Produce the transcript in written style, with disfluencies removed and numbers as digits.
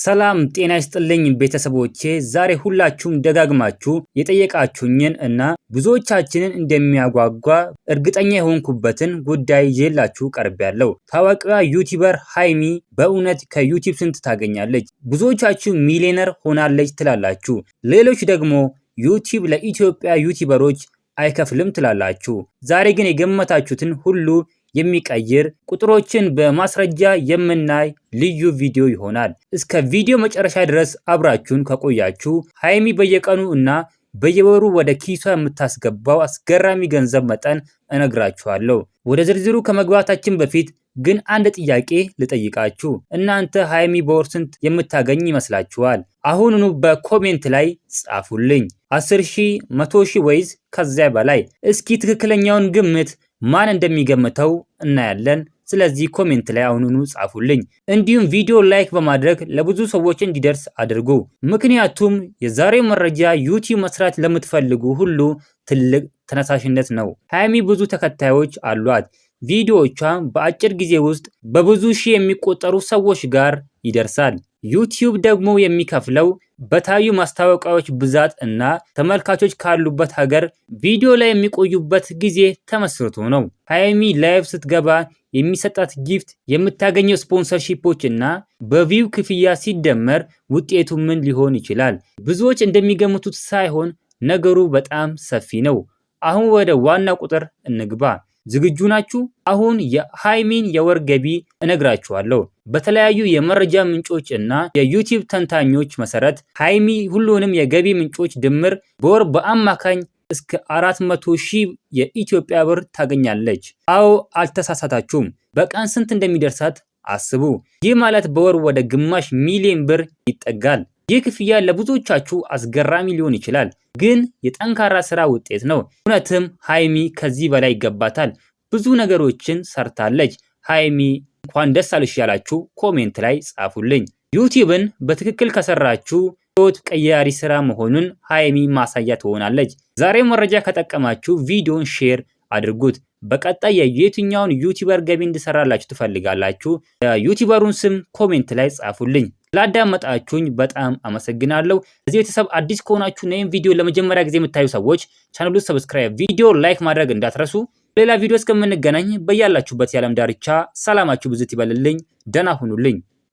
ሰላም ጤና ይስጥልኝ ቤተሰቦቼ ዛሬ ሁላችሁም ደጋግማችሁ የጠየቃችሁኝን እና ብዙዎቻችንን እንደሚያጓጓ እርግጠኛ የሆንኩበትን ጉዳይ ይዤላችሁ ቀርቤያለሁ። ታዋቂዋ ዩቲዩበር ሃይሚ በእውነት ከዩቲዩብ ስንት ታገኛለች? ብዙዎቻችሁ ሚሊዮነር ሆናለች ትላላችሁ። ሌሎች ደግሞ ዩቲዩብ ለኢትዮጵያ ዩቲዩበሮች አይከፍልም ትላላችሁ። ዛሬ ግን የገመታችሁትን ሁሉ የሚቀይር ቁጥሮችን በማስረጃ የምናይ ልዩ ቪዲዮ ይሆናል። እስከ ቪዲዮ መጨረሻ ድረስ አብራችሁን ከቆያችሁ ሃይሚ በየቀኑ እና በየወሩ ወደ ኪሷ የምታስገባው አስገራሚ ገንዘብ መጠን እነግራችኋለሁ። ወደ ዝርዝሩ ከመግባታችን በፊት ግን አንድ ጥያቄ ልጠይቃችሁ። እናንተ ሃይሚ በወር ስንት የምታገኝ ይመስላችኋል? አሁኑኑ በኮሜንት ላይ ጻፉልኝ። 10,000፣ 100,000 ወይስ ከዚያ በላይ? እስኪ ትክክለኛውን ግምት ማን እንደሚገምተው እናያለን። ስለዚህ ኮሜንት ላይ አሁኑኑ ጻፉልኝ። እንዲሁም ቪዲዮ ላይክ በማድረግ ለብዙ ሰዎች እንዲደርስ አድርጉ። ምክንያቱም የዛሬው መረጃ ዩቲዩብ መስራት ለምትፈልጉ ሁሉ ትልቅ ተነሳሽነት ነው። ሃይሚ ብዙ ተከታዮች አሏት። ቪዲዮዎቿ በአጭር ጊዜ ውስጥ በብዙ ሺህ የሚቆጠሩ ሰዎች ጋር ይደርሳል። ዩቲዩብ ደግሞ የሚከፍለው በታዩ ማስታወቂያዎች ብዛት እና ተመልካቾች ካሉበት ሀገር ቪዲዮ ላይ የሚቆዩበት ጊዜ ተመስርቶ ነው። ሃይሚ ላይቭ ስትገባ የሚሰጣት ጊፍት፣ የምታገኘው ስፖንሰርሺፖች እና በቪው ክፍያ ሲደመር ውጤቱ ምን ሊሆን ይችላል? ብዙዎች እንደሚገምቱት ሳይሆን ነገሩ በጣም ሰፊ ነው። አሁን ወደ ዋና ቁጥር እንግባ። ዝግጁ ናችሁ? አሁን የሃይሚን የወር ገቢ እነግራችኋለሁ። በተለያዩ የመረጃ ምንጮች እና የዩቲዩብ ተንታኞች መሰረት ሃይሚ ሁሉንም የገቢ ምንጮች ድምር በወር በአማካኝ እስከ 400,000 የኢትዮጵያ ብር ታገኛለች። አዎ አልተሳሳታችሁም። በቀን ስንት እንደሚደርሳት አስቡ። ይህ ማለት በወር ወደ ግማሽ ሚሊዮን ብር ይጠጋል። ይህ ክፍያ ለብዙዎቻችሁ አስገራሚ ሊሆን ይችላል፣ ግን የጠንካራ ስራ ውጤት ነው። እውነትም ሃይሚ ከዚህ በላይ ይገባታል። ብዙ ነገሮችን ሰርታለች። ሃይሚ እንኳን ደስ አለሽ ያላችሁ ኮሜንት ላይ ጻፉልኝ። ዩቲዩብን በትክክል ከሰራችሁ ህይወት ቀያሪ ስራ መሆኑን ሃይሚ ማሳያ ትሆናለች። ዛሬ መረጃ ከጠቀማችሁ ቪዲዮን ሼር አድርጉት። በቀጣይ የየትኛውን ዩቲዩበር ገቢ እንድሰራላችሁ ትፈልጋላችሁ? የዩቲዩበሩን ስም ኮሜንት ላይ ጻፉልኝ። ላዳመጣችሁኝ በጣም አመሰግናለሁ። እዚህ ቤተሰብ አዲስ ከሆናችሁ እና ይህን ቪዲዮ ለመጀመሪያ ጊዜ የምታዩ ሰዎች ቻናሉን ሰብስክራይብ፣ ቪዲዮ ላይክ ማድረግ እንዳትረሱ። ሌላ ቪዲዮ እስከምንገናኝ በያላችሁበት የዓለም ዳርቻ ሰላማችሁ ብዝት ይበልልኝ። ደህና ሁኑልኝ።